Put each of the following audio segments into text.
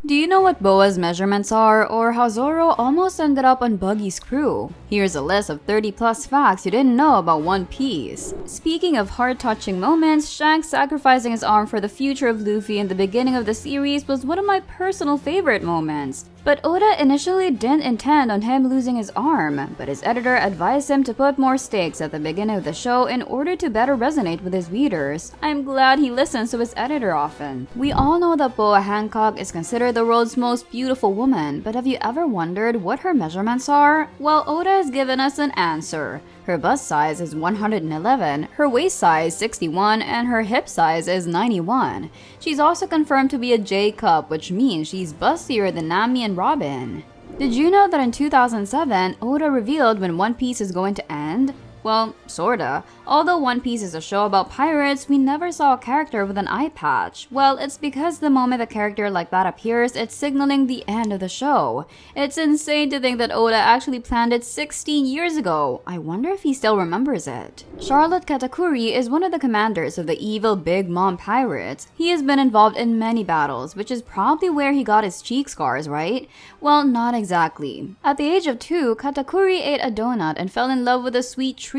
Do you know what Boa's measurements are, or how Zoro almost ended up on Buggy's crew? Here's a list of 30 plus facts you didn't know about One Piece. Speaking of heart-touching moments, Shanks sacrificing his arm for the future of Luffy in the beginning of the series was one of my personal favorite moments. But Oda initially didn't intend on him losing his arm, but his editor advised him to put more stakes at the beginning of the show in order to better resonate with his readers. I'm glad he listens to his editor often. We all know that Boa Hancock is considered the world's most beautiful woman, but have you ever wondered what her measurements are? Well, Oda has given us an answer. Her bust size is 111, her waist size 61, and her hip size is 91. She's also confirmed to be a J cup, which means she's bustier than Nami and Robin. Did you know that in 2007, Oda revealed when One Piece is going to end? Well, sorta. Although One Piece is a show about pirates, we never saw a character with an eye patch. Well, it's because the moment a character like that appears, it's signaling the end of the show. It's insane to think that Oda actually planned it 16 years ago. I wonder if he still remembers it. Charlotte Katakuri is one of the commanders of the evil Big Mom pirates. He has been involved in many battles, which is probably where he got his cheek scars, right? Well, not exactly. At the age of 2, Katakuri ate a donut and fell in love with a sweet treat.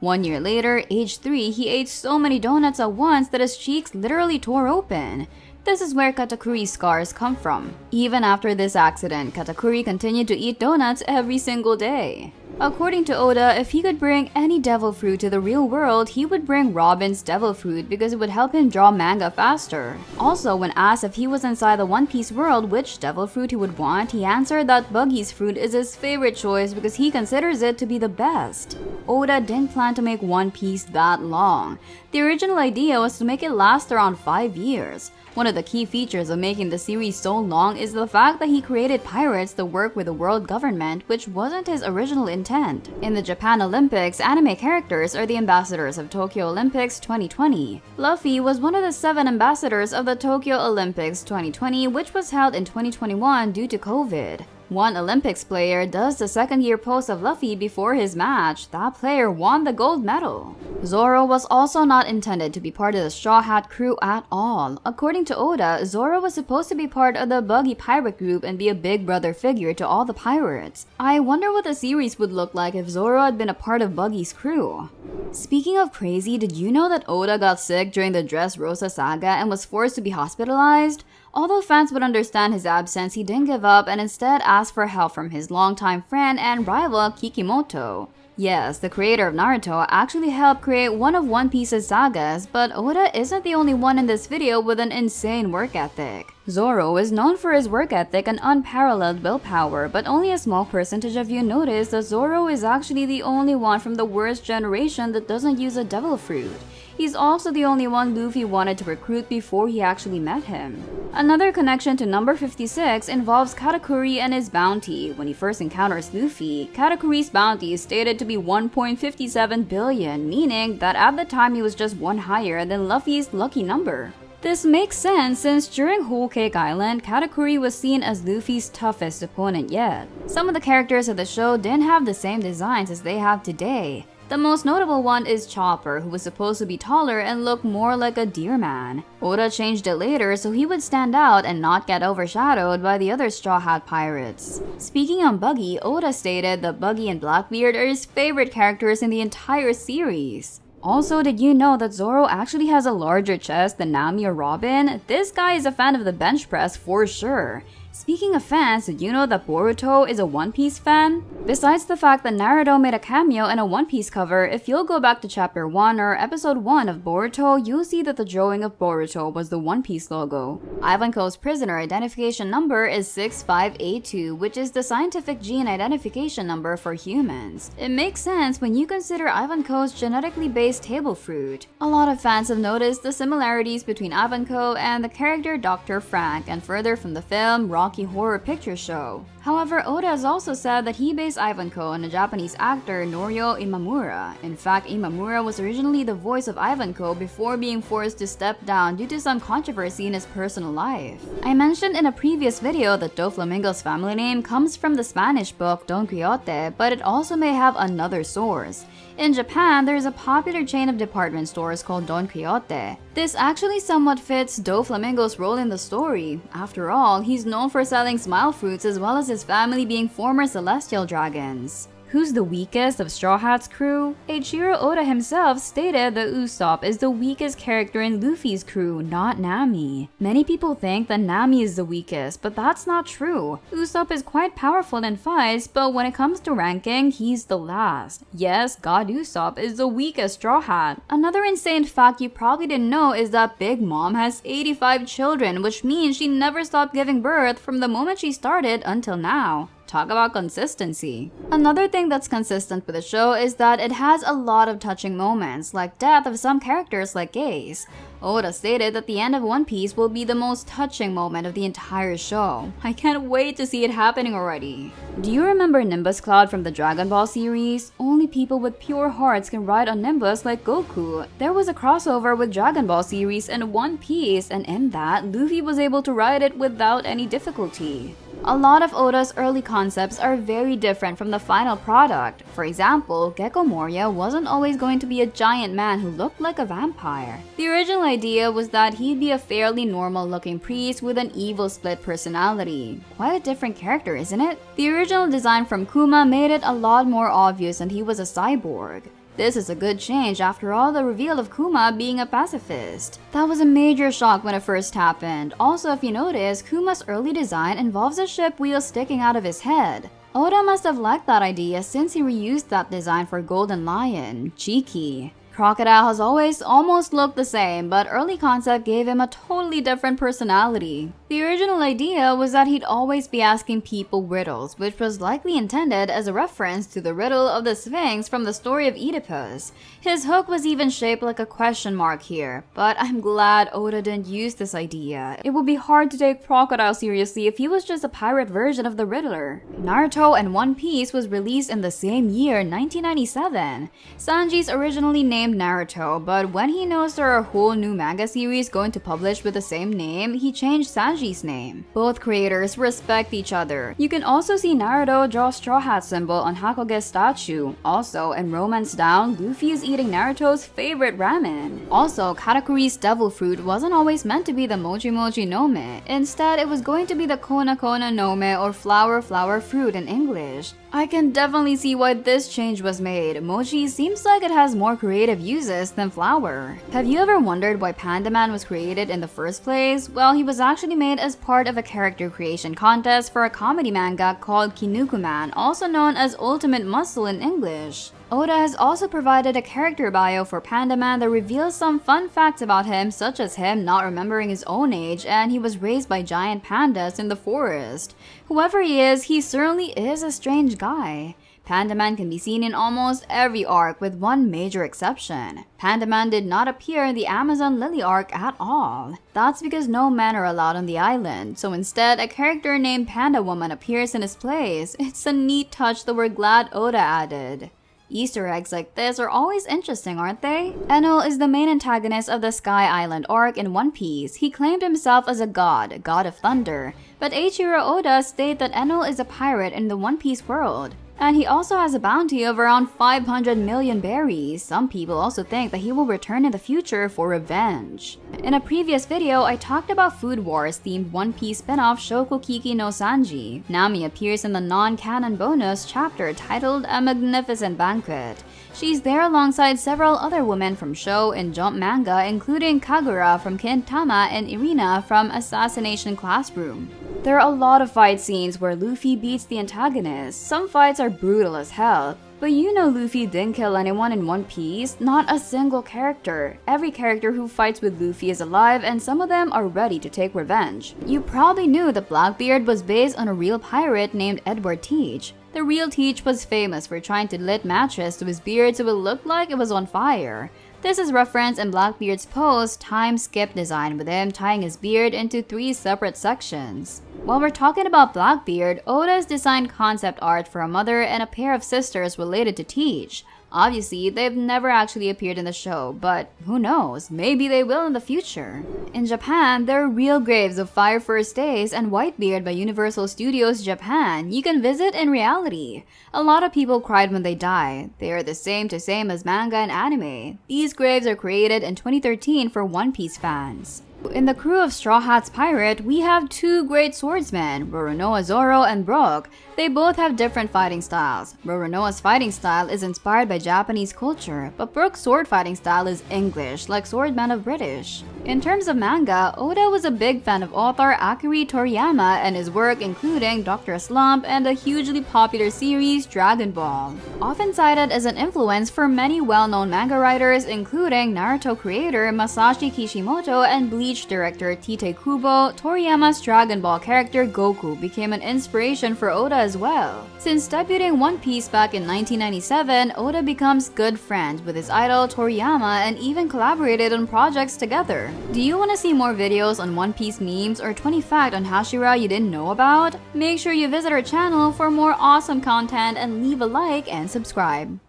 1 year later, age 3, he ate so many donuts at once that his cheeks literally tore open. This is where Katakuri's scars come from. Even after this accident, Katakuri continued to eat donuts every single day. According to Oda, if he could bring any devil fruit to the real world, he would bring Robin's devil fruit because it would help him draw manga faster. Also, when asked if he was inside the One Piece world which devil fruit he would want, he answered that Buggy's fruit is his favorite choice because he considers it to be the best. Oda didn't plan to make One Piece that long. The original idea was to make it last around 5 years. One of the key features of making the series so long is the fact that he created pirates to work with the world government, which wasn't his original intent. In the Japan Olympics, anime characters are the ambassadors of Tokyo Olympics 2020. Luffy was one of the 7 ambassadors of the Tokyo Olympics 2020, which was held in 2021 due to COVID. One Olympics player does the second-year pose of Luffy before his match. That player won the gold medal. Zoro was also not intended to be part of the Straw Hat crew at all. According to Oda, Zoro was supposed to be part of the Buggy pirate group and be a big brother figure to all the pirates. I wonder what the series would look like if Zoro had been a part of Buggy's crew. Speaking of crazy, did you know that Oda got sick during the Dressrosa saga and was forced to be hospitalized? Although fans would understand his absence, he didn't give up and instead asked for help from his longtime friend and rival Kikimoto. Yes, the creator of Naruto actually helped create one of One Piece's sagas, but Oda isn't the only one in this video with an insane work ethic. Zoro is known for his work ethic and unparalleled willpower, but only a small percentage of you notice that Zoro is actually the only one from the worst generation that doesn't use a devil fruit. He's also the only one Luffy wanted to recruit before he actually met him. Another connection to number 56 involves Katakuri and his bounty. When he first encounters Luffy, Katakuri's bounty is stated to be 1.57 billion, meaning that at the time he was just one higher than Luffy's lucky number. This makes sense since during Whole Cake Island, Katakuri was seen as Luffy's toughest opponent yet. Some of the characters of the show didn't have the same designs as they have today. The most notable one is Chopper, who was supposed to be taller and look more like a deer man. Oda changed it later so he would stand out and not get overshadowed by the other Straw Hat pirates. Speaking on Buggy, Oda stated that Buggy and Blackbeard are his favorite characters in the entire series. Also, did you know that Zoro actually has a larger chest than Nami or Robin? This guy is a fan of the bench press for sure. Speaking of fans, did you know that Boruto is a One Piece fan? Besides the fact that Naruto made a cameo in a One Piece cover, if you'll go back to chapter 1 or episode 1 of Boruto, you'll see that the drawing of Boruto was the One Piece logo. Ivankov's prisoner identification number is 6582, which is the scientific gene identification number for humans. It makes sense when you consider Ivankov's genetically based table fruit. A lot of fans have noticed the similarities between Ivankov and the character Dr. Frank, and further from the film Rocky Horror Picture Show. However, Oda has also said that he based Ivankov on a Japanese actor Norio Imamura. In fact, Imamura was originally the voice of Ivankov before being forced to step down due to some controversy in his personal life. I mentioned in a previous video that Doflamingo's family name comes from the Spanish book Don Quixote, but it also may have another source. In Japan, there is a popular chain of department stores called Don Quixote. This actually somewhat fits Doflamingo's role in the story. After all, he's known for selling smile fruits as well as his family being former celestial dragons. Who's the weakest of Straw Hat's crew? Eiichiro Oda himself stated that Usopp is the weakest character in Luffy's crew, not Nami. Many people think that Nami is the weakest, but that's not true. Usopp is quite powerful in fights, but when it comes to ranking, he's the last. Yes, God Usopp is the weakest Straw Hat. Another insane fact you probably didn't know is that Big Mom has 85 children, which means she never stopped giving birth from the moment she started until now. Talk about consistency. Another thing that's consistent with the show is that it has a lot of touching moments, like death of some characters like Ace. Oda stated that the end of One Piece will be the most touching moment of the entire show. I can't wait to see it happening already. Do you remember Nimbus Cloud from the Dragon Ball series? Only people with pure hearts can ride on Nimbus like Goku. There was a crossover with Dragon Ball series and One Piece, and in that, Luffy was able to ride it without any difficulty. A lot of Oda's early concepts are very different from the final product. For example, Gecko Moria wasn't always going to be a giant man who looked like a vampire. The original idea was that he'd be a fairly normal-looking priest with an evil split personality. Quite a different character, isn't it? The original design from Kuma made it a lot more obvious that he was a cyborg. This is a good change after all the reveal of Kuma being a pacifist. That was a major shock when it first happened. Also, if you notice, Kuma's early design involves a ship wheel sticking out of his head. Oda must have liked that idea since he reused that design for Golden Lion. Cheeky. Crocodile has always almost looked the same, but early concept gave him a totally different personality. The original idea was that he'd always be asking people riddles, which was likely intended as a reference to the riddle of the Sphinx from the story of Oedipus. His hook was even shaped like a question mark here, but I'm glad Oda didn't use this idea. It would be hard to take Crocodile seriously if he was just a pirate version of the Riddler. Naruto and One Piece was released in the same year, 1997. Sanji's originally named Naruto, but when he knows there are a whole new manga series going to publish with the same name, he changed Sanji's name. Both creators respect each other. You can also see Naruto draw a Straw Hat symbol on Hakoge's statue. Also, in Romance Down, Luffy is eating Naruto's favorite ramen. Also, Katakuri's devil fruit wasn't always meant to be the Mochi Mochi Nome. Instead, it was going to be the Kona Kona Nome, or flower flower fruit in English. I can definitely see why this change was made. Mochi seems like it has more creative uses than flower. Have you ever wondered why Pandaman was created in the first place? Well, he was actually made as part of a character creation contest for a comedy manga called Kinukuman, also known as Ultimate Muscle in English. Oda has also provided a character bio for Pandaman that reveals some fun facts about him, such as him not remembering his own age and he was raised by giant pandas in the forest. Whoever he is, he certainly is a strange guy. Pandaman can be seen in almost every arc with one major exception. Pandaman did not appear in the Amazon Lily arc at all. That's because no men are allowed on the island, so instead a character named Panda Woman appears in his place. It's a neat touch that we're glad Oda added. Easter eggs like this are always interesting, aren't they? Enel is the main antagonist of the Sky Island arc in One Piece. He claimed himself as a god of thunder, but Eiichiro Oda stated that Enel is a pirate in the One Piece world. And he also has a bounty of around 500 million berries. Some people also think that he will return in the future for revenge. In a previous video, I talked about Food Wars themed One Piece spin-off Shokugeki no Sanji. Nami appears in the non-canon bonus chapter titled A Magnificent Banquet. She's there alongside several other women from show and Jump manga, including Kagura from Kintama and Irina from Assassination Classroom. There are a lot of fight scenes where Luffy beats the antagonist. Some fights are brutal as hell. But you know Luffy didn't kill anyone in One Piece, not a single character. Every character who fights with Luffy is alive and some of them are ready to take revenge. You probably knew that Blackbeard was based on a real pirate named Edward Teach. The real Teach was famous for trying to lit matches to his beard so it looked like it was on fire. This is referenced in Blackbeard's post time skip design with him tying his beard into 3 separate sections. While we're talking about Blackbeard, Oda has designed concept art for a mother and a pair of sisters related to Teach. Obviously, they've never actually appeared in the show, but who knows, maybe they will in the future. In Japan, there are real graves of Fire First Days and Whitebeard by Universal Studios Japan you can visit in reality. A lot of people cried when they died. They are the same as manga and anime. These graves are created in 2013 for One Piece fans. In the crew of Straw Hats Pirate, we have two great swordsmen, Roronoa Zoro and Brook. They both have different fighting styles. Roronoa's fighting style is inspired by Japanese culture, but Brook's sword fighting style is English, like Swordman of British. In terms of manga, Oda was a big fan of author Akira Toriyama and his work including Dr. Slump and the hugely popular series Dragon Ball. Often cited as an influence for many well-known manga writers including Naruto creator Masashi Kishimoto and Bleach director Tite Kubo, Toriyama's Dragon Ball character Goku became an inspiration for Oda as well. Since debuting One Piece back in 1997, Oda becomes good friends with his idol Toriyama and even collaborated on projects together. Do you want to see more videos on One Piece memes or 20 facts on Hashira you didn't know about? Make sure you visit our channel for more awesome content and leave a like and subscribe.